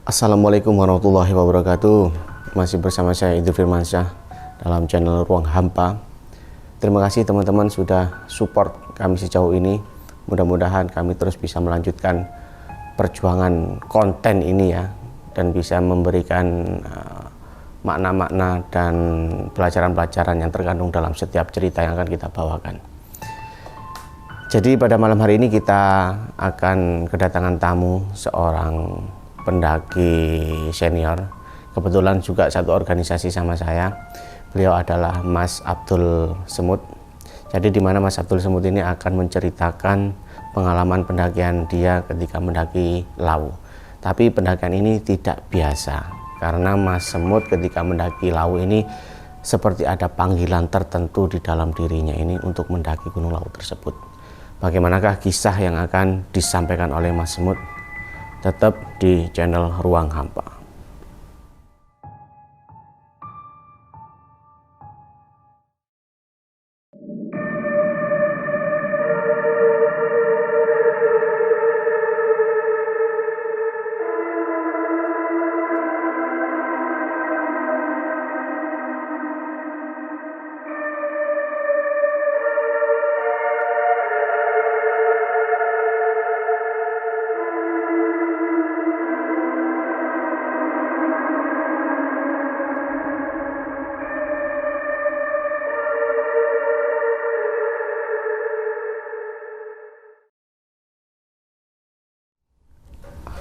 Assalamualaikum warahmatullahi wabarakatuh. Masih bersama saya Idul Firmansyah dalam channel Ruang Hampa. Terima kasih teman-teman sudah support kami sejauh ini. Mudah-mudahan kami terus bisa melanjutkan perjuangan konten ini ya, dan bisa memberikan makna-makna dan pelajaran-pelajaran yang terkandung dalam setiap cerita yang akan kita bawakan. Jadi pada malam hari ini kita akan kedatangan tamu, seorang pendaki senior, kebetulan juga satu organisasi sama saya. Beliau adalah Mas Abdul Semut. Jadi di mana Mas Abdul Semut ini akan menceritakan pengalaman pendakian dia ketika mendaki Lawu. Tapi pendakian ini tidak biasa, karena Mas Semut ketika mendaki Lawu ini seperti ada panggilan tertentu di dalam dirinya ini untuk mendaki Gunung Lawu tersebut. Bagaimanakah kisah yang akan disampaikan oleh Mas Semut? Tetap di channel Ruang Hampa.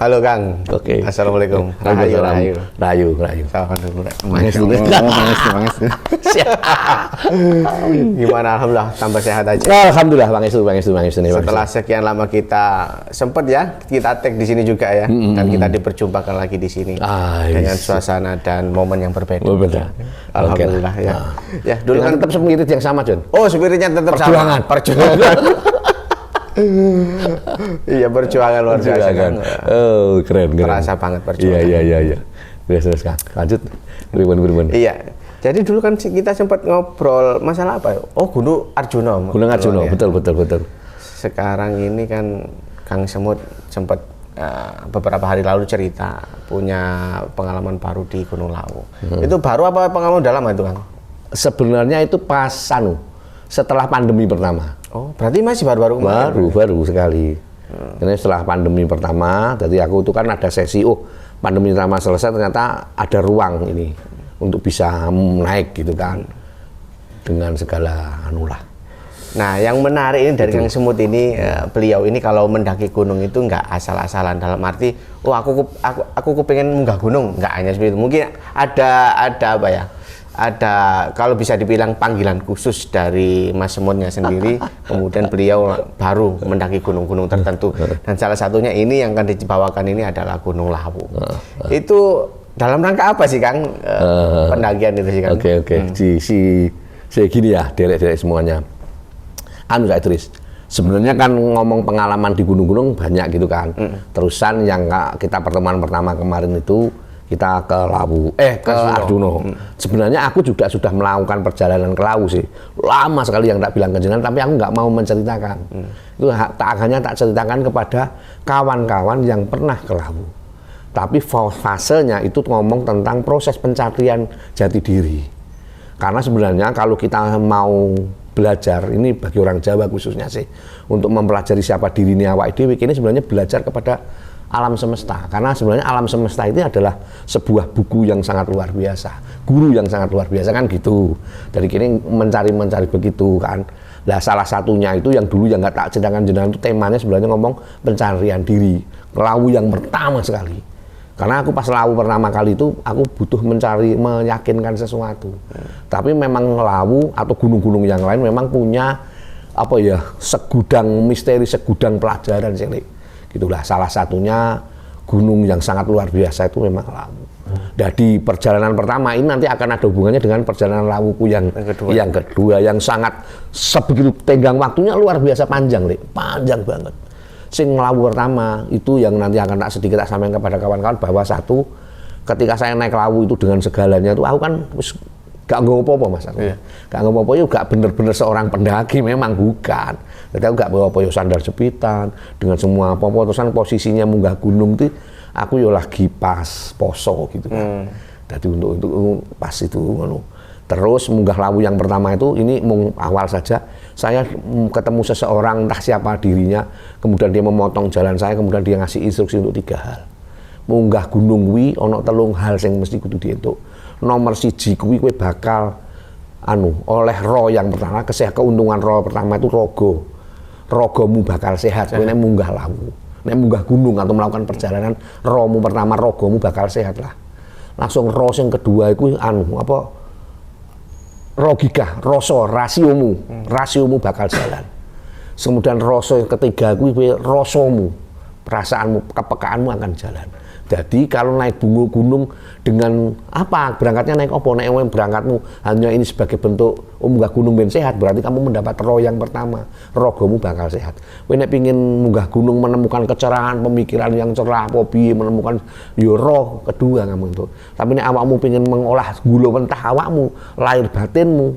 Halo Kang. Oke. Assalamualaikum. Rahayu. Rahayu. Gimana, alhamdulillah tambah sehat aja. Alhamdulillah, Bang Estu. Setelah sekian lama kita sempat ya, kita tag di sini juga ya, dan kita diperjumpakan lagi di sini dengan suasana dan momen yang berbeda. Alhamdulillah ya. Ya, dulu kan tetap spirit yang sama, John. Oh, spiritnya tetap sama. Perjuangan. Iya, perjuangan luar biasa kan. Oh, keren. Terasa banget perjuangan. Iya. Terus Kang. Lanjut. Beribun. Iya. Jadi dulu kan kita sempat ngobrol masalah apa ya? Oh, Gunung Arjuna. Gunung Arjuna, ya. Betul. Sekarang ini kan Kang Semut sempat beberapa hari lalu cerita punya pengalaman baru di Gunung Lawu. Itu baru apa pengalaman udah lama itu, Kang? Sebenarnya itu pas setelah pandemi pertama. Oh, berarti masih baru-baru kemarin? Baru sekali. Karena setelah pandemi pertama, jadi aku itu kan ada sesi, pandemi pertama selesai ternyata ada ruang ini untuk bisa naik gitu kan, dengan segala anulah. Nah, yang menarik ini dari Kang Semut ini, beliau ini kalau mendaki gunung itu nggak asal-asalan, dalam arti, aku pengen munggah gunung, nggak hanya seperti itu. Mungkin ada apa ya? Ada, kalau bisa dibilang panggilan khusus dari Mas Semutnya sendiri, kemudian beliau baru mendaki gunung-gunung tertentu, dan salah satunya ini yang akan dibawakan ini adalah Gunung Lawu. Itu dalam rangka apa sih, Kang, pendakian itu sih, Kang? Oke. Si gini ya, derek semuanya. Kak Idris, sebenarnya kan ngomong pengalaman di gunung-gunung banyak gitu kan. Terusan yang kita pertemuan pertama kemarin itu kita ke Lawu, ke Arjuna. Sebenarnya aku juga sudah melakukan perjalanan ke Lawu sih. Lama sekali yang tak bilang ke jenengan, tapi aku nggak mau menceritakan. Itu hanya tak ceritakan kepada kawan-kawan yang pernah ke Lawu. Tapi fasenya itu ngomong tentang proses pencarian jati diri. Karena sebenarnya kalau kita mau belajar, ini bagi orang Jawa khususnya sih, untuk mempelajari siapa diri ini awak dhewe, ini sebenarnya belajar kepada alam semesta, karena sebenarnya alam semesta itu adalah sebuah buku yang sangat luar biasa, guru yang sangat luar biasa kan gitu. Dari kini mencari begitu kan. Nah, salah satunya itu yang dulu yang nggak tak ceritakan jenengan itu temanya sebenarnya ngomong pencarian diri, Lawu yang pertama sekali. Karena aku pas Lawu pertama kali itu aku butuh meyakinkan sesuatu. Tapi memang Lawu atau gunung-gunung yang lain memang punya apa ya, segudang misteri, segudang pelajaran sih. Itulah salah satunya gunung yang sangat luar biasa itu memang Lawu. Nah, di perjalanan pertama ini nanti akan ada hubungannya dengan perjalanan Lawuku yang kedua yang sangat sebegitu tenggang waktunya luar biasa panjang, panjang banget. Sing Lawu pertama itu yang nanti akan sedikit sampaikan kepada kawan-kawan bahwa satu, ketika saya naik Lawu itu dengan segalanya itu aku kan gak nggak apa-apa Mas aku. Iya. Gak nggak apa-apa ya, gak bener-bener seorang pendaki, memang bukan. Jadi aku gak bawa apa-apa sandal jepitan dengan semua apa-apa, terusan posisinya munggah gunung itu aku yo lagi pas poso gitu kan. Jadi untuk pas itu ngono. Terus munggah lawu yang pertama itu ini awal saja saya ketemu seseorang entah siapa dirinya, kemudian dia memotong jalan saya, kemudian dia ngasih instruksi untuk 3 hal. Munggah gunung kuwi ana 3 hal sing mesti kudu dientuk. Nomor 1 kuwi kowe bakal oleh roh yang pertama, keuntungan roh pertama itu rogomu bakal sehat. Kowe nek munggah lawu, nek munggah gunung atau melakukan perjalanan, rohmu pertama, rogomu bakal sehat lah. Langsung roh yang kedua itu logika, rasiomu bakal jalan. Kemudian rasa yang ketiga kuwi rasamu, perasaanmu, kepekaanmu akan jalan. Jadi kalau naik gunung dengan apa? Berangkatnya naik apa? Naik berangkatmu hanya ini sebagai bentuk munggah gunung ben sehat, berarti kamu mendapat roh yang pertama, rogomu bakal sehat. Kowe nek pengin munggah gunung menemukan kecerahan, pemikiran yang cerah, piye menemukan roh kedua kamu itu. Tapi nek awakmu pengin mengolah gula mentah awakmu, lahir batinmu,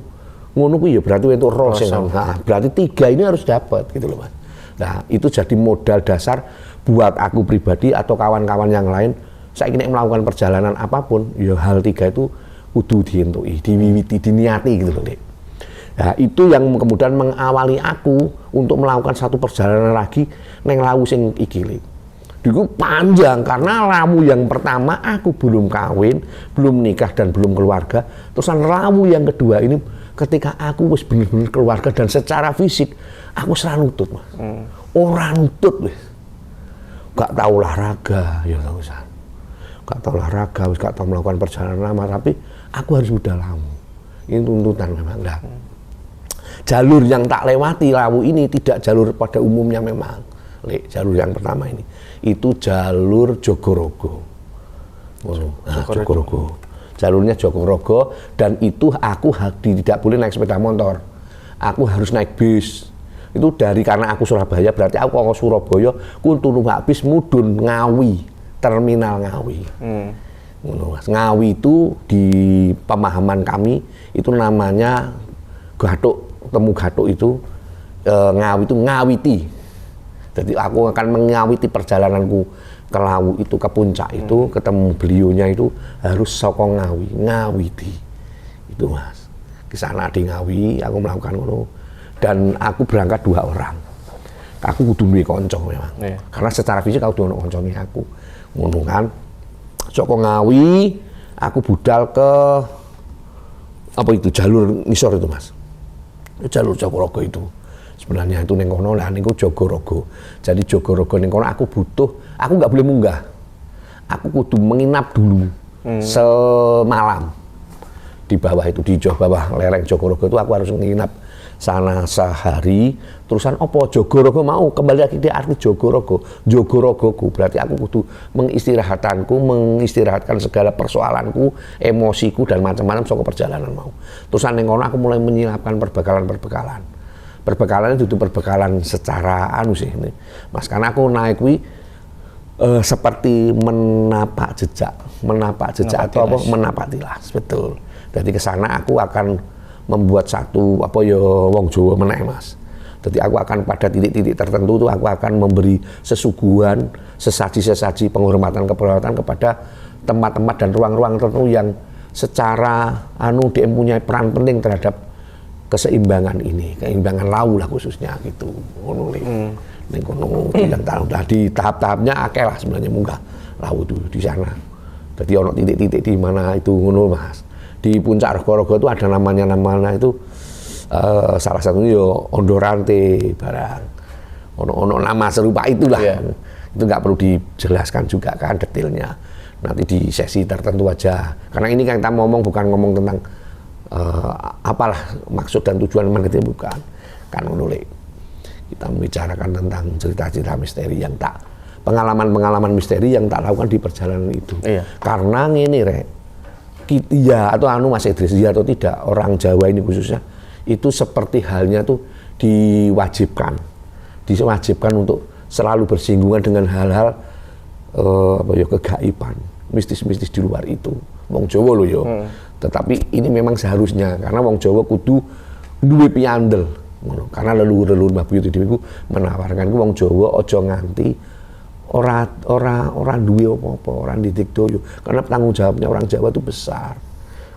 ngono kuwi ya berarti itu roh sing. Nah, berarti 3 ini harus dapat gitu loh Mas. Nah, itu jadi modal dasar buat aku pribadi atau kawan-kawan yang lain. Saya ingin melakukan perjalanan apapun, ya hal 3 itu kudu dientui, diwiwiti, diniati gitu loh, Dek. Nah, itu yang kemudian mengawali aku untuk melakukan satu perjalanan lagi neng lawu sing iki. Itu panjang karena lawu yang pertama aku belum kawin, belum nikah dan belum keluarga. Terusan lawu yang kedua ini ketika aku wis bener-bener keluarga dan secara fisik aku serah nutut, Mas. Orang nutut wis. Gak tahu olahraga, ya tahu san. Gak tahu olahraga, wis gak tahu melakukan perjalanan lama, tapi aku harus udah lawu. Ini tuntutan memang. Nah, jalur yang tak lewati lawu ini tidak jalur pada umumnya memang. Jalur yang pertama ini itu jalur Jogorogo. Jogorogo. Jalurnya Jogorogo dan itu aku tidak boleh naik sepeda motor. Aku harus naik bis. Itu karena aku Surabaya, berarti aku ke Surabaya kudu numpak bis mudhun Ngawi, terminal Ngawi. Ngawi itu di pemahaman kami itu namanya temu Gatuk itu Ngawi itu ngawiti. Jadi aku akan mengawiti perjalananku ke Lawu itu, ke puncak itu, ketemu beliaunya itu harus saka ngawiti. Itu Mas. Ke sana di Ngawi aku melakukan ngono. Dan aku berangkat 2 orang. Aku kudu duwe kanca memang. Yeah. Karena secara fisik aku kudu ono kancane aku. Ngono kan. Saka Ngawi aku budal ke apa itu jalur ngisor itu Mas. Jalur Jogorogo itu. Sebenarnya itu ning kono lah niku Jogorogo. Jadi Jogorogo ning kono aku nggak boleh munggah. Aku kudu menginap dulu semalam di bawah itu, di bawah lereng Jogorogo itu aku harus menginap sana sehari. Terusan opo Jogorogo mau kembali lagi di arti Jogorogoku berarti aku kudu mengistirahatkan segala persoalanku, emosiku dan macam-macam soal perjalanan mau. Terusan ning kono aku mulai menyiapkan perbekalan itu perbekalan secara sih ini Mas, karena aku naik seperti menapak jejak atau apa menapak tilas, betul. Jadi ke sana aku akan membuat satu wong Jawa meneh Mas. Jadi aku akan pada titik-titik tertentu tuh aku akan memberi sesuguhan, sesaji penghormatan kepada tempat-tempat dan ruang-ruang tertentu yang secara dia punya peran penting terhadap keseimbangan lawu lah khususnya gitu. Ngono ning kono yang di tahap-tahapnya akeh lah sebenarnya munggah lawu itu di sana. Jadi ono titik-titik di mana itu ngono Mas. Di puncak Jogorogo itu ada namanya itu salah satunya Ondorante barang. Ono nama serupa itulah. Yeah. Itu nggak perlu dijelaskan juga kan detailnya. Nanti di sesi tertentu aja. Karena ini kan kita bukan ngomong tentang apalah maksud dan tujuan itu bukan. Kan nulis. Kita membicarakan tentang cerita-cerita misteri yang pengalaman misteri yang tak lakukan di perjalanan itu. Iya. Karena ini atau Mas Idris, ya atau tidak, orang Jawa ini khususnya itu seperti halnya tuh diwajibkan untuk selalu bersinggungan dengan hal-hal kegaiban, mistis-mistis di luar itu. Wong Jawa loh yo. Tetapi ini memang seharusnya karena wong Jawa kudu duwe piandel. Karena leluhur Mbah Buyut itu menawarkan wong Jawa aja nganti orang duwe apa-apa, orang didik doyo. Karena tanggung jawabnya orang Jawa itu besar.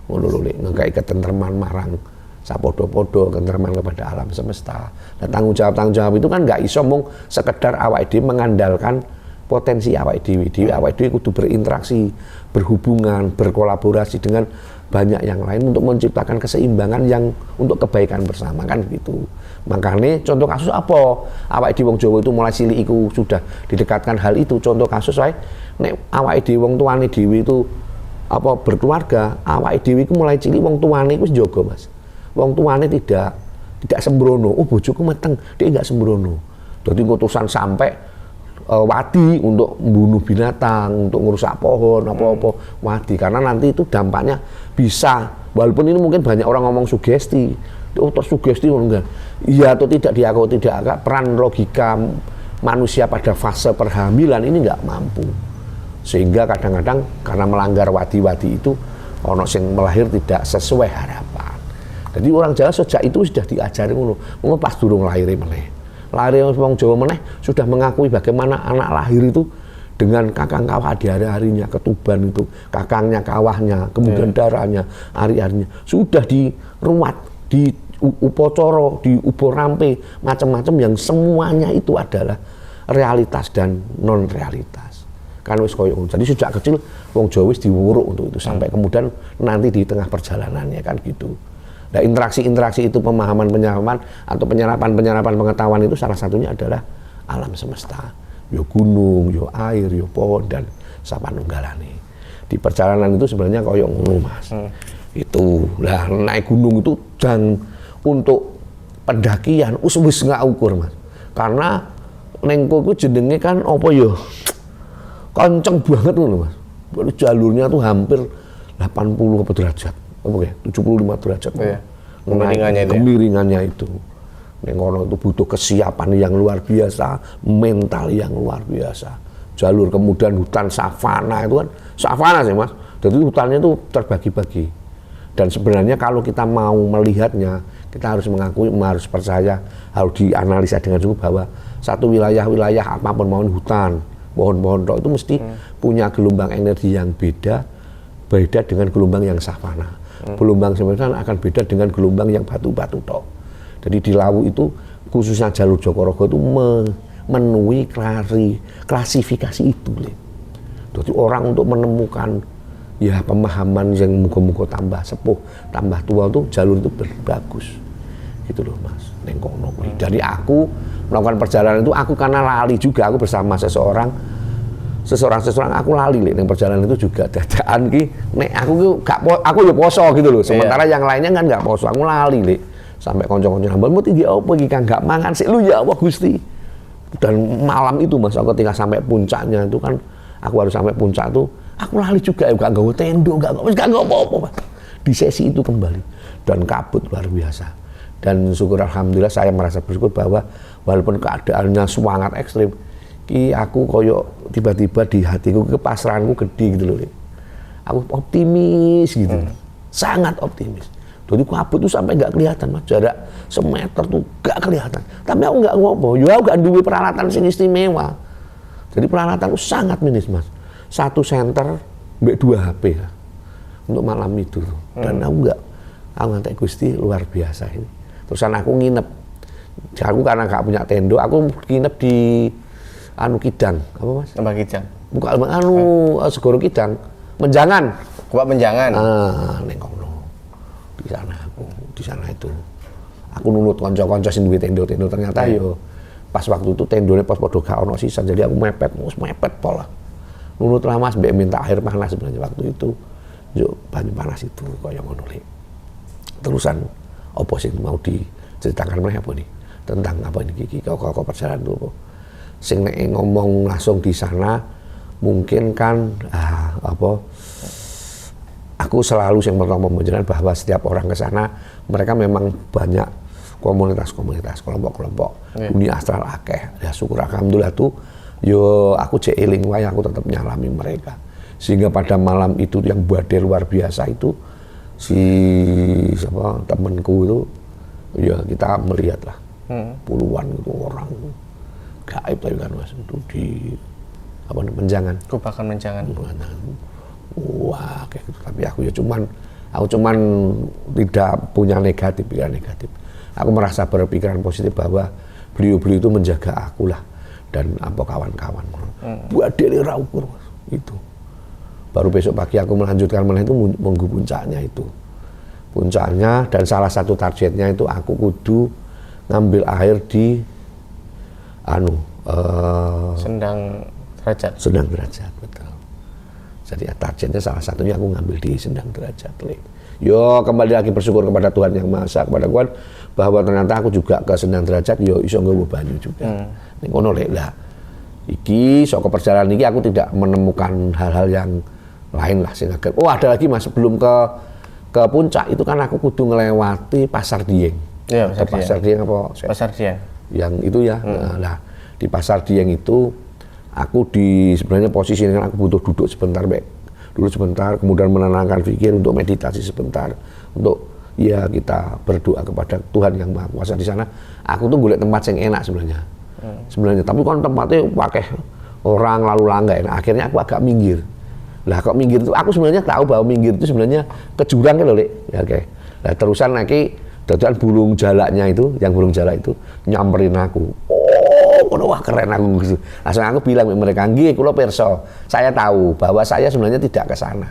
Ngono lho Lek, nggawe ketentreman marang sapodo-podo, ketentreman kepada alam semesta. Nah, tanggung jawab itu kan nggak iso mung sekedar awake dhewe mengandalkan potensi awake dhewe. Awake dhewe kudu berinteraksi, berhubungan, berkolaborasi dengan banyak yang lain untuk menciptakan keseimbangan yang untuk kebaikan bersama kan gitu. Makanya contoh kasus apa? Awake dhewe wong Jawa itu mulai cilik iku sudah didekatkan hal itu. Contoh kasus wae nek awake dhewe wong tuane dhewe itu apa berkeluarga, awake dhewe iku mulai cilik wong tuane iku wis njaga, Mas. Wong tuane tidak sembrono. Oh, bojoku meteng, dia enggak sembrono. Dadi utusan sampai wadi untuk membunuh binatang, untuk ngerusak pohon, apa-apa wadi, karena nanti itu dampaknya bisa, walaupun ini mungkin banyak orang ngomong sugesti, oh tersugesti enggak, iya atau tidak diakui tidak, agak peran logika manusia pada fase perhamilan ini enggak mampu, sehingga kadang-kadang karena melanggar wadi-wadi itu ono sing melahir tidak sesuai harapan. Jadi orang Jawa sejak itu sudah diajari ngono, pas durung lahir meneh. Lahir wong Jawa meneh sudah mengakui bagaimana anak lahir itu dengan kakang kawah di hari-harinya, ketuban itu, kakangnya, kawahnya, kemudian darahnya, hari-harinya sudah diruat, di upocoro, di uborampe, macam-macam yang semuanya itu adalah realitas dan non realitas. Kan wis koyo ngono. Jadi sejak kecil wong Jawa wis diwuruk untuk itu sampai kemudian nanti di tengah perjalanannya kan gitu. Nah, interaksi-interaksi itu pemahaman atau penyerapan pengetahuan itu salah satunya adalah alam semesta. Yo gunung, yo air, yo pohon dan sapanunggalane. Di perjalanan itu sebenarnya koyo ngono, Mas. Itu lah naik gunung itu dan untuk pendakian wis nggak ukur, Mas. Karena neng koku jenenge kan apa yo? Kenceng banget ngono, Mas. Jalurnya tuh hampir 80 derajat. Oke, 75 derajat. Oh, iya. Kemiringannya itu. Nengono itu butuh kesiapan yang luar biasa, mental yang luar biasa. Jalur kemudian hutan savana itu kan, savana sih Mas. Jadi hutannya itu terbagi-bagi. Dan sebenarnya kalau kita mau melihatnya, kita harus mengakui, harus percaya, harus dianalisa dengan sungguh bahwa satu wilayah-wilayah apapun mau hutan, pohon-pohon itu mesti punya gelombang energi yang beda dengan gelombang yang savana. Gelombang sebenarnya akan beda dengan gelombang yang batu-batu tok. Jadi di Lawu itu khususnya jalur Jokorogo itu memenuhi klasifikasi itu. Jadi orang untuk menemukan ya pemahaman yang muka-muka tambah sepuh, tambah tua itu jalur itu bagus. Gitu loh Mas. Neng kono. Jadi aku melakukan perjalanan itu aku karena lali juga, aku bersama seseorang aku lali ning perjalanan itu juga dadaan ki nek aku ya poso gitu loh. Sementara yang lainnya kan enggak poso, aku lali Lek. Sampai kanca-kanca nambah mau tinggi apa iki Kang enggak mangan sik lu ya Allah Gusti. Dan malam itu Mas aku ketika sampai puncaknya itu kan aku harus sampai puncak tuh aku lali juga ya enggak nggawa tenda, enggak apa-apa Mas. Di sesi itu kembali dan kabut luar biasa. Dan syukur alhamdulillah saya merasa bersyukur bahwa walaupun keadaannya sangat ekstrim, aku koyo tiba-tiba di hatiku kepasrahanku gede gitu loh. Aku optimis gitu. Sangat optimis. Jadi kabut tuh sampai nggak kelihatan Mas, jarak semeter tuh nggak kelihatan. Tapi aku nggak ngopo, aku nggak duwe peralatan sing istimewa. Jadi peralatan tuh sangat minis Mas. 1 senter mbek 2 HP lah. Untuk malam itu. Dan aku ngantek Gusti luar biasa ini. Terusan aku nginep. Aku karena nggak punya tenda, aku nginep di Kidang, apa Mas? Lembah Kijang. Bukan Segoro Kidang, Menjangan. Kuat Menjangan. Neng kono. Di sana itu. Aku nunut kanca-kanca sing duwe tenda-tenda ternyata yo pas waktu itu tendone pas padha gak ono sisan. Jadi aku mepet pola. Nunut lah Mas, mbek minta air panas sebenarnya waktu itu. Yo banyu panas itu kaya ngono Lek. Terusan apa sing mau diceritakan meneh apa nih? Tentang apa ini iki kok perjalanan itu apa? Sing nek ngomong langsung di sana mungkin kan aku selalu yang pertama menjelaskan bahwa setiap orang ke sana mereka memang banyak komunitas-komunitas, kelompok-kelompok dunia astral akeh. Ya syukur alhamdulillah tuh yo aku cek eling wae aku tetap nyalami mereka. Sehingga pada malam itu yang badai luar biasa itu si temanku itu ya kita melihat lah puluhan itu orang gaib tapi kan Mas itu di apa namanya, menjangan. Kupakan menjangan. Wah, kayak gitu. Tapi aku cuman tidak punya pikiran negatif. Aku merasa berpikiran positif bahwa beliau itu menjaga aku lah dan apa kawan-kawan. Buat diri raukur itu. Baru besok pagi aku melanjutkan itu minggu puncaknya itu. Puncaknya dan salah satu targetnya itu aku kudu ngambil air di Sendang Derajat. Sendang Derajat, betul. Jadi targetnya salah satunya aku ngambil di Sendang Derajat. Yo kembali lagi bersyukur kepada Tuhan Yang Maha Esa, kepada Tuhan bahwa ternyata aku juga ke Sendang Derajat yo iso nggawa banyu juga. Ning ngono lek lah. Iki saka perjalanan iki aku tidak menemukan hal-hal yang lain lah sing agak. Oh, ada lagi Mas, sebelum ke puncak itu kan aku kudu ngelewati Pasar Dieng. Iya, Pasar Dieng apa? Pasar Dieng. Yang itu ya. Nah, di Pasar Dieng itu aku sebenarnya posisinya aku butuh duduk sebentar, kemudian menenangkan pikir untuk meditasi sebentar, untuk ya kita berdoa kepada Tuhan Yang Maha Kuasa di sana. Aku tuh golek tempat yang enak sebenarnya, tapi kan tempatnya pakai orang lalu langgar, akhirnya aku agak minggir. Lah kok minggir itu aku sebenarnya tahu bahwa minggir itu sebenarnya ke jurang kan loh, ya, oke. Nah terusan lagi dadakan burung jalaknya itu, yang burung jalak itu nyamperin aku. Wah keren aku gitu. Langsung aku bilang ke mereka, nggih kula pirsa, saya tahu bahwa saya sebenarnya tidak ke sana.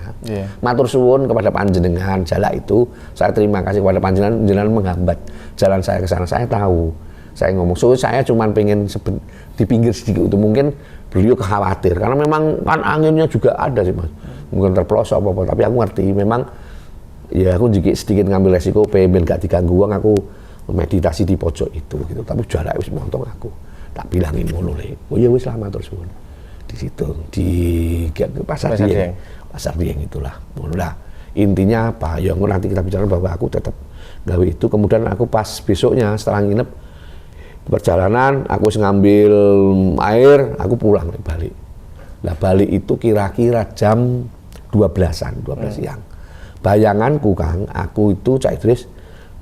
Matur suwun kepada panjenengan jalak itu, saya terima kasih kepada panjenengan menghambat jalan saya ke sana. Saya tahu. Saya ngomong, saya cuma pengen di pinggir sedikit itu, mungkin beliau khawatir karena memang kan anginnya juga ada sih Mas, mungkin terpelosok apa-apa, tapi aku ngerti memang ya aku sedikit ngambil resiko pengen gak diganggu uang, aku meditasi di pojok itu gitu, tapi jarak wis montong aku tak bilangin ngono le, oh ya wis lama terus di situ di Pasar Dieng itulah. Nah, intinya apa ya nanti kita bicara bahwa aku tetap gawe itu, kemudian aku pas besoknya setelah nginep perjalanan aku ngambil air, aku pulang balik. Nah balik itu kira-kira jam 12 siang. Bayanganku Kang, aku itu Cak Idris,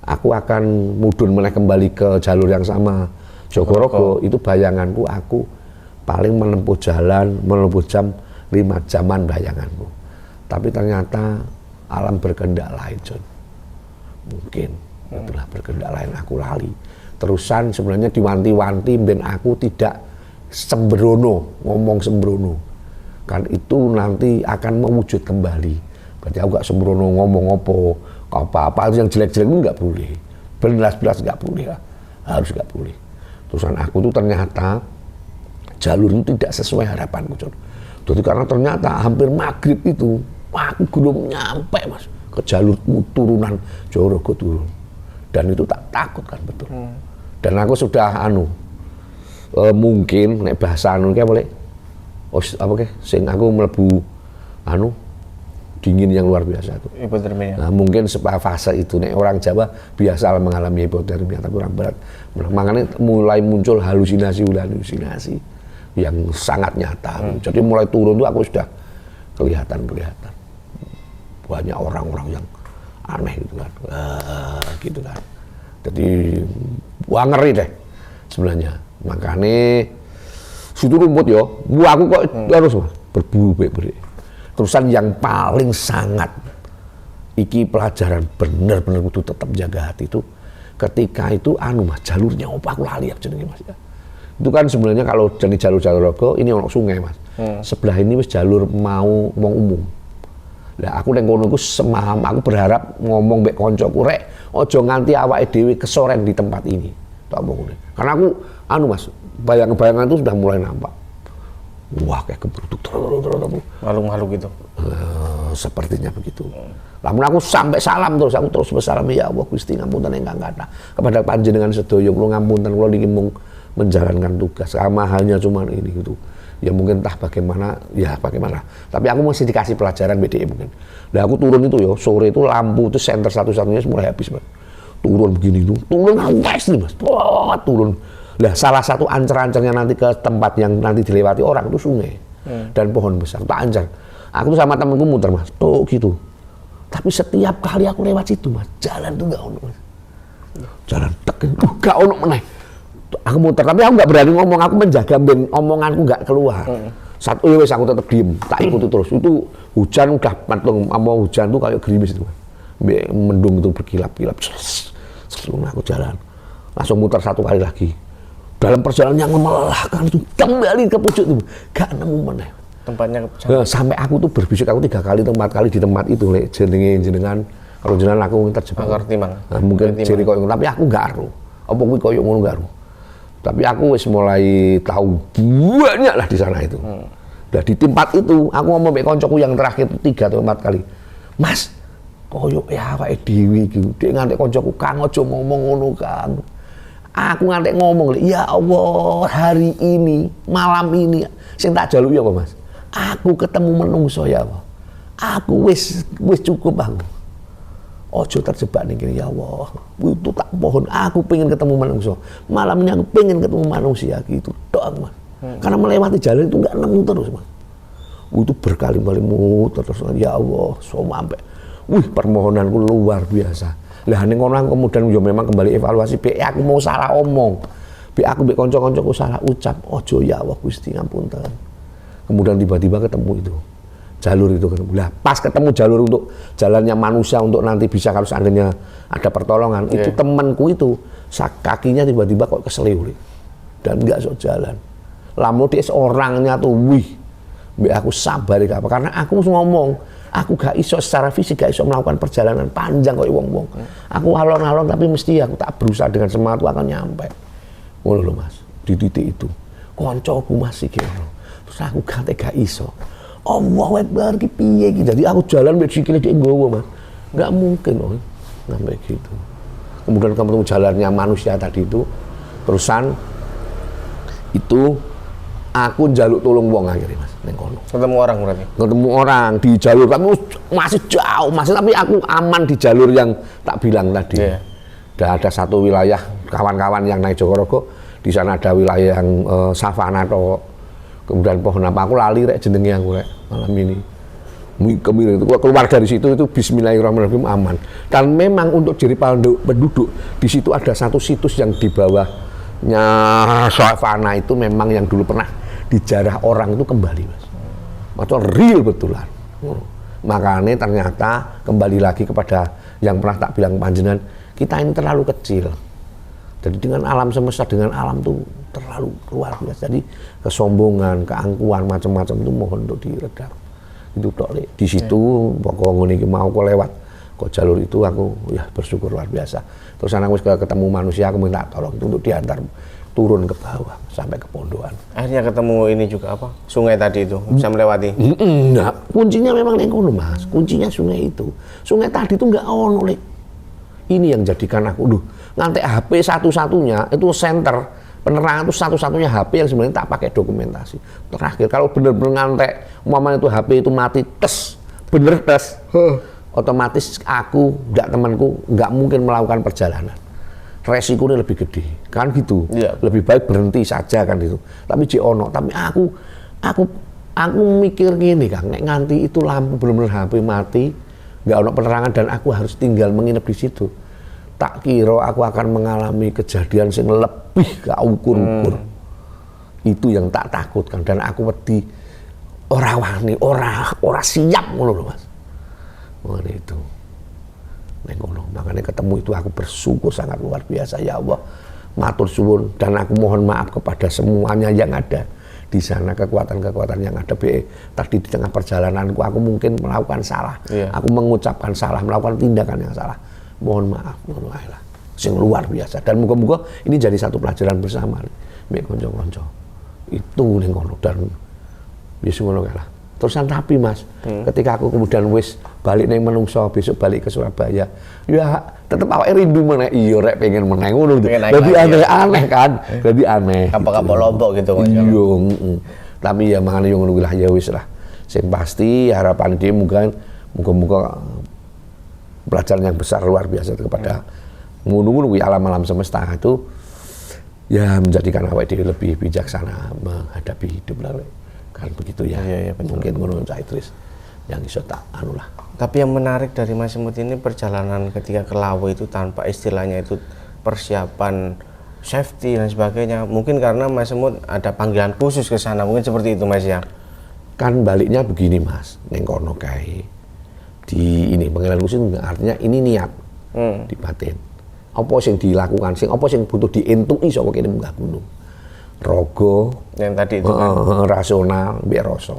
aku akan mudhun meneh kembali ke jalur yang sama Jogorogo. Itu bayanganku aku paling menempuh jam 5 jaman bayanganku. Tapi ternyata alam berkehendak lain, John. Mungkin itulah berkehendak lain, aku lali. Terusan sebenarnya diwanti-wanti ben aku tidak ngomong sembrono, kan itu nanti akan mewujud kembali. Berarti aku gak sembrono ngomong apa-apa itu yang jelek-jelek itu gak boleh, belas-belas gak boleh lah, harus gak boleh. Terusan aku tuh ternyata jalur itu tidak sesuai harapanku, jadi karena ternyata hampir maghrib itu aku belum nyampe Mas ke jalur turunan Jogorogo turun, dan itu tak takut kan betul. Dan aku sudah mungkin nek bahasa kayak boleh sing aku mlebu dingin yang luar biasa itu. Hipotermia. Nah, mungkin fase itu nek orang Jawa biasa mengalami hipotermia, tapi orang Barat makanya mulai muncul halusinasi yang sangat nyata. Jadi mulai turun tuh aku sudah kelihatan banyak orang-orang yang aneh gitu kan. Gitu kan. Jadi wah ngeri deh sebenarnya. Makanya situ rumput yo, aku kok harus berburu beri. Terusan yang paling sangat iki pelajaran bener-bener kudu tetap jaga hati itu ketika itu Mas jalurnya opo aku lali jenenge Mas ya. Itu kan sebenarnya kalau jadi jalur Jogorogo ini ono sungai Mas. Sebelah ini wis jalur mau umum. Lah aku nang kono iku semaham, aku berharap ngomong mbek koncoku rek aja nganti awake dhewe kesoren di tempat ini. Tak omong ngene. Karena aku Mas, bayangan-bayangan itu sudah mulai nampak. Wah, kayak kebruduk makhluk-makhluk gitu. Sepertinya begitu. Lamun aku sampai salam terus, aku terus bersalam, ya Allah Gusti ngapunten ingkang kathah. Kepada panjenengan sedaya kula ngapunten kula niki mung menjalankan tugas. Sama halnya cuman ini gitu. Ya mungkin entah bagaimana. Tapi aku masih dikasih pelajaran BDE mungkin. Nah aku turun itu ya, sore itu lampu itu senter satu-satunya mulai habis Mas. Turun begini tuh, turun wes nih Mas. Turun. Nah salah satu ancer-ancernya nanti ke tempat yang nanti dilewati orang itu sungai dan pohon besar. Tak ancer. Aku tuh sama temenku muter Mas, tuh gitu. Tapi setiap kali aku lewat situ Mas, jalan tuh gak ono Mas. Jalan gak ono meneh. Aku muter, tapi aku nggak berani ngomong, aku menjaga ben omonganku nggak keluar. Satu wes aku tetap diem, tak ikuti terus. Itu hujan udah patung, mau hujan tuh kayak gerimis itu. Mendung itu berkilap-kilap. Sebelum aku jalan, langsung muter 1 kali lagi. Dalam perjalanan yang melelahkan itu kembali ke pucuk itu, gak nemu mana. Tempatnya sampai aku tuh berbisik, aku 3 kali 4 kali di tempat itu, jenengan kalau jenengan aku terjebak. Nah, mungkin jadi koyo, tapi aku gak aru. Apa kuwi koyo ngono gak aru. Tapi aku wis mulai tahu banyak lah di sana itu. Nah di tempat itu aku ngomong sama koncoku yang terakhir 3 atau 4 kali. Mas, koyo ya awake dhewe iki. Dek ngantek koncoku, Kang aja ngomong ngono, Kang. Aku ngantek ngomong, ya Allah, hari ini, malam ini sing tak jaluki apa, Mas? Aku ketemu menungso ya Allah. Aku wis cukup aku. Ojo terjebak nih gini, ya Allah. Itu tak pohon, aku pengen ketemu manusia. Malam ini aku pengen ketemu manusia gitu doang, Mas. Karena melewati jalan itu nggak nemu terus, Mas. Itu berkali-kali muter terus, ya Allah, sampai. Permohonanku luar biasa. Lah ning ngono kemudian yo memang kembali evaluasi, aku mau salah omong. Aku mbek kanca-kancaku salah ucap. Ojo ya Allah Gusti ngapunten. Kemudian tiba-tiba ketemu itu. Jalur itu kan, lah pas ketemu jalur untuk jalannya manusia untuk nanti bisa kalau seandainya ada pertolongan, itu temanku itu kakinya tiba-tiba kok keselip dan nggak sok jalan. Lamun dia orangnya tuh, aku sabar gak apa, karena aku ngomong, aku gak iso secara fisik gak iso melakukan perjalanan panjang kok wong-wong. Aku alon-alon tapi mesti aku tak berusaha dengan semangat aku akan nyampe. Ngono lho Mas, di titik itu. Koncoku masih kira, terus aku gak iso. Allah Akbar ki piye ki. Jadi aku jalan mek sikile dhek nggowo, Mas. Enggak mungkin loh sampai gitu. Kemudian ketemu jalannya manusia tadi itu, terusan itu aku njaluk tolong wong akhirnya, Mas, ning kono. Ketemu orang berarti. Ketemu orang di jalur tapi masih jauh, Mas, tapi aku aman di jalur yang tak bilang tadi. Dan ada satu wilayah kawan-kawan yang naik Jogorogo, di sana ada wilayah yang savana atau kemudian pohon apa aku lali rek jenenge aku rek malam ini. Kemudian itu keluar dari situ itu bismillahirrahmanirrahim aman. Dan memang untuk jadi penduduk di situ ada satu situs yang di bawahnya savana itu memang yang dulu pernah dijarah orang itu kembali, Mas. Macam real betulan. Makanya ternyata kembali lagi kepada yang pernah tak bilang panjenengan, kita ini terlalu kecil. Jadi dengan alam semesta, dengan alam tuh terlalu luar biasa. Jadi kesombongan, keangkuhan macam-macam itu mohon untuk diredam. Itu tok Le. Di situ pokok ngene iki mau kok lewat kok jalur itu aku ya bersyukur luar biasa. Terus aku ketemu manusia, aku minta tolong untuk diantar turun ke bawah sampai ke pondokan. Akhirnya ketemu ini juga apa? Sungai tadi itu bisa melewati. Nah, kuncinya memang ning kono, Mas. Kuncinya sungai itu. Sungai tadi itu enggak ono, Le. Ini yang jadikan aku ngantek HP satu-satunya itu center penerangan itu satu-satunya HP yang sebenarnya tak pakai dokumentasi. Terakhir kalau bener-bener ngantek umpamanya itu HP itu mati bener otomatis aku temanku nggak mungkin melakukan perjalanan. Resikonya lebih gede kan gitu. Lebih baik berhenti saja kan itu. Tapi ono tapi aku mikir gini Kang, nek nganti itu lampu bener-bener HP mati nggak ono penerangan dan aku harus tinggal menginap di situ. Tak kira aku akan mengalami kejadian yang lebih gak ukur-ukur. Itu yang tak takutkan dan aku wedi ora wani, ora siap ngono lho, Mas. Ngono itu. Nek ngono, makanya ketemu itu aku bersyukur sangat luar biasa ya Allah. Matur suwun dan aku mohon maaf kepada semuanya yang ada di sana, kekuatan-kekuatan yang ada. Tadi di tengah perjalananku aku mungkin melakukan salah. Aku mengucapkan salah, melakukan tindakan yang salah. Mohon maaf, ngono ae lah. Sing luar biasa dan muga-muga ini jadi satu pelajaran bersama mek kanca-kanca. Itu ning kono dan wis ngono kae lah. Terusan tapi Mas, ketika aku kemudian wis balik ning menungso, besok balik ke Surabaya, ya tetep awake rindu meneh. Iya rek pengen meneh ngono. Dadi aneh kan. Dadi aneh. Kapok-kapok Lombok gitu Mas. Iya, tapi ya mangane yo ngono lah ya wis lah. Sing pasti harapan dia muga-muga pelajaran yang besar luar biasa kepada ngono-ngono alam-alam semesta itu ya menjadikan awake dhewe lebih bijaksana menghadapi hidup lah kan begitu ya. Mungkin ngono Cak Idris yang iso tak anu lah. Tapi yang menarik dari Mas Semut ini perjalanan ketika ke Lawe itu tanpa istilahnya itu persiapan safety dan sebagainya. Mungkin karena Mas Semut ada panggilan khusus ke sana, mungkin seperti itu Mas ya. Kan baliknya begini Mas, ning kono kae. Di ini panggilan khusus artinya ini niat di batin. Apa sing dilakukan, apa sing butuh dientuki saka kene munggah gunung. Rogo yang tadi itu kan. Rasional, mbek rasa.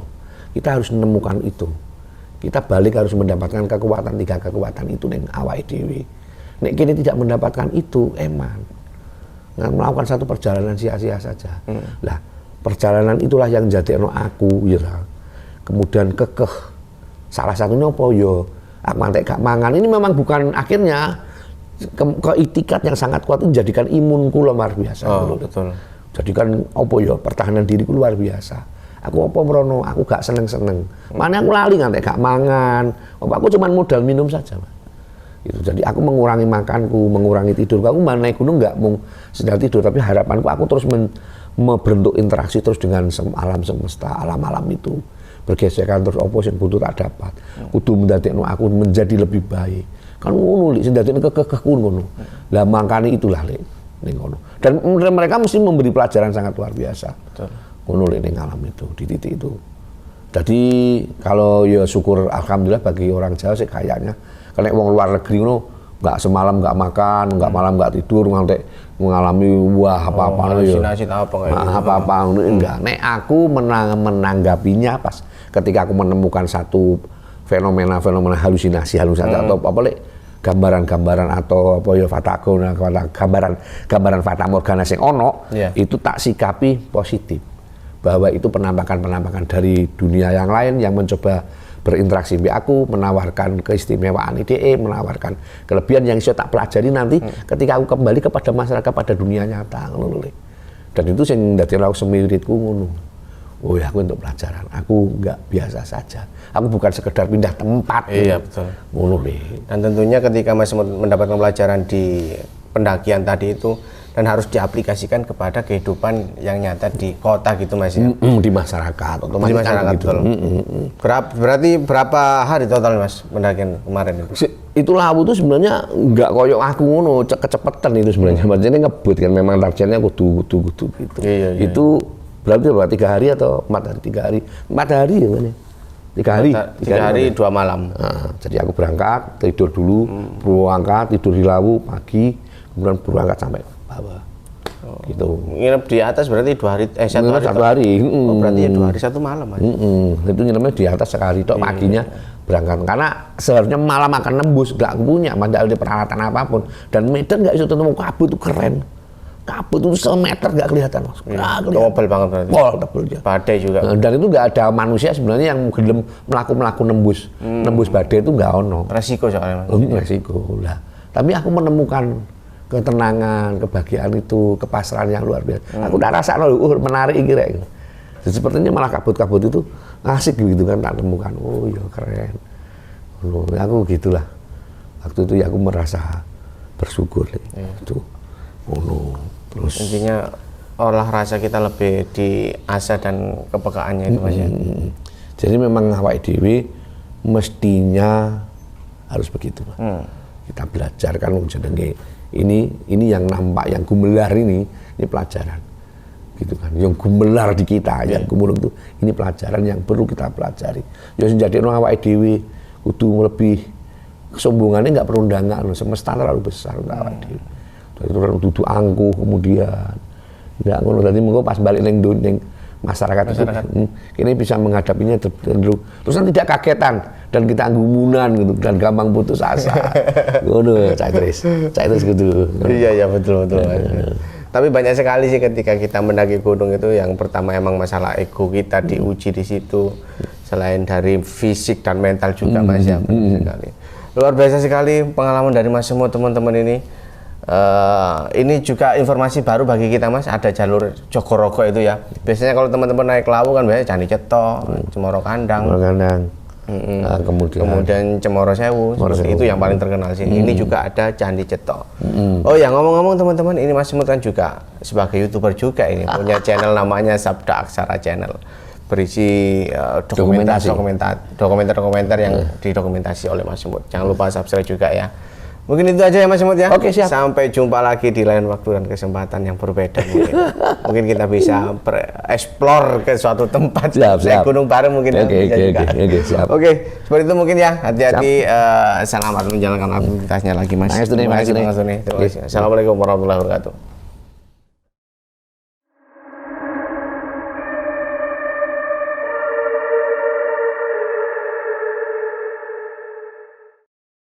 Kita harus menemukan itu. Kita balik harus mendapatkan kekuatan, 3 kekuatan itu ning awake dhewe. Nek kene tidak mendapatkan itu, eman. Melakukan satu perjalanan sia-sia saja. Lah, perjalanan itulah yang jadekno aku ya. Kemudian kekeh. Salah satunya apa yo? Aku antek gak mangan. Ini memang bukan akhirnya keitikat yang sangat kuat itu menjadikan imunku luar biasa. Betul. Jadikan apa ya? Pertahanan diriku luar biasa. Aku apa merono, aku gak seneng-seneng. Mana aku lali ngantek gak mangan. Aku cuma modal minum saja, Mas. Itu jadi aku mengurangi makanku, mengurangi tidur. Aku mana naik gunung nggak mau sedang tidur, tapi harapanku aku terus membentuk interaksi terus dengan alam semesta, alam-alam itu. Bergesekan terus apa sing butuh tak dapat. Kudu mendadekno aku menjadi lebih baik. Kan ngono lho sing dadekno kekehku ngono. Lah makane itulah lek ning ngono. Dan mereka mesti memberi pelajaran sangat luar biasa. Betul. Ngono lek ning alam itu, di titik itu. Jadi kalau ya syukur alhamdulillah bagi orang Jawa sih kayaknya karena wong luar negeri ngono nggak semalam nggak makan, nggak malam nggak tidur ngantek mengalami apa-apa ya. Apa-apa enggak. Nek aku menanggapinya pas ketika aku menemukan satu fenomena halusinasi atau apa lek gambaran-gambaran atau apa ya gambaran fata morgana sing ono itu tak sikapi positif bahwa itu penampakan dari dunia yang lain yang mencoba berinteraksi dengan aku, menawarkan keistimewaan ide, menawarkan kelebihan yang bisa tak pelajari nanti ketika aku kembali kepada masyarakat pada dunia nyata. Dan itu yang dadi aku semiritku ngono. Oh ya, aku untuk pelajaran. Aku nggak biasa saja. Aku bukan sekedar pindah tempat. Iya betul. Ngono deh. Dan tentunya ketika Mas mendapatkan pelajaran di pendakian tadi itu dan harus diaplikasikan kepada kehidupan yang nyata di kota gitu Mas ya. Di masyarakat. Di masyarakat gitu. Berarti berapa hari total Mas pendakian kemarin itu? Itulah aku tuh sebenarnya nggak koyok aku ngono, kecepetan itu sebenarnya. Maksudnya ngebut kan memang targetnya kudu gitu. Iya. Itu berarti 3 hari atau 4 hari? 3 hari. 4 hari ya mana? 3 hari. 3 hari 2 malam. Nah, jadi aku berangkat, tidur dulu, berangkat, tidur di Lawu pagi, kemudian berangkat sampai bawah. Gitu. Nginep di atas berarti 2 hari, 1 hari. 1 hari. Oh, berarti ya 2 hari 1 malam. Itu nginepnya di atas sekali, tok paginya berangkat. Karena seharusnya malam akan nembus, gak punya, tidak ada peralatan apapun. Dan Medan gak bisa ketemu kabut itu keren. Kabut itu semeter gak kelihatan Mas. Tebal banget berarti. Tebal ya. Badai juga. Dan itu gak ada manusia sebenarnya yang gelem melaku nembus badai itu gak ono. Resiko soalnya. Resiko lah. Tapi aku menemukan ketenangan, kebahagiaan itu, kepasrahan yang luar biasa. Aku udah rasa menarik kira. Jadi sepertinya malah kabut-kabut itu asik gitu kan tak temukan. Oh ya keren. Aku gitulah. Waktu itu ya aku merasa bersyukur itu. Terus intinya olah rasa kita lebih diasah dan kepekaannya itu Mas ya. Jadi memang awake dhewe mestinya harus begitu Mas. Kita belajar kan jenenge ini yang nampak yang gumelar ini pelajaran gitu kan. Yang gumelar di kita yang gumulung itu ini pelajaran yang perlu kita pelajari. Ya sing jadekno awake dhewe kudu lebih kesombongannya enggak perlu ndangakno semesta terlalu besar untuk awake dhewe. Itu orang duduk angkuh kemudian nggak ngono tadi mengko pas balik ning masyarakat itu ini bisa menghadapinya terus tidak kagetan dan kita anggumunan gitu dan gampang putus asa ngono cai terus gitu. Iya betul. Tapi banyak sekali sih ketika kita mendaki gunung itu yang pertama emang masalah ego kita diuji di situ selain dari fisik dan mental juga Mas ya. Luar biasa sekali pengalaman dari Mas semua teman-teman ini. Ini juga informasi baru bagi kita Mas, ada jalur Jogorogo itu ya. Biasanya kalau teman-teman naik Lawu kan biasanya Candi Ceto, Cemoro Kandang. Kemudian Cemoro Sewu, itu yang paling terkenal sih. Ini juga ada Candi Ceto. Oh ya ngomong-ngomong teman-teman, ini Mas Semut kan juga sebagai YouTuber juga ini punya channel namanya Sabda Aksara Channel. Berisi dokumenter-dokumenter yang didokumentasi oleh Mas Semut. Jangan lupa subscribe juga ya. Mungkin itu aja ya Mas Imut ya. Oke, siap. Sampai jumpa lagi di lain waktu dan kesempatan yang berbeda mungkin. Mungkin kita bisa explore ke suatu tempat. Siap. Gunung Baru mungkin. Oke, siap. Oke, seperti itu mungkin ya. Hati-hati, selamat menjalankan aktivitasnya lagi Mas. Terima kasih. Terima kasih. Assalamualaikum warahmatullahi wabarakatuh.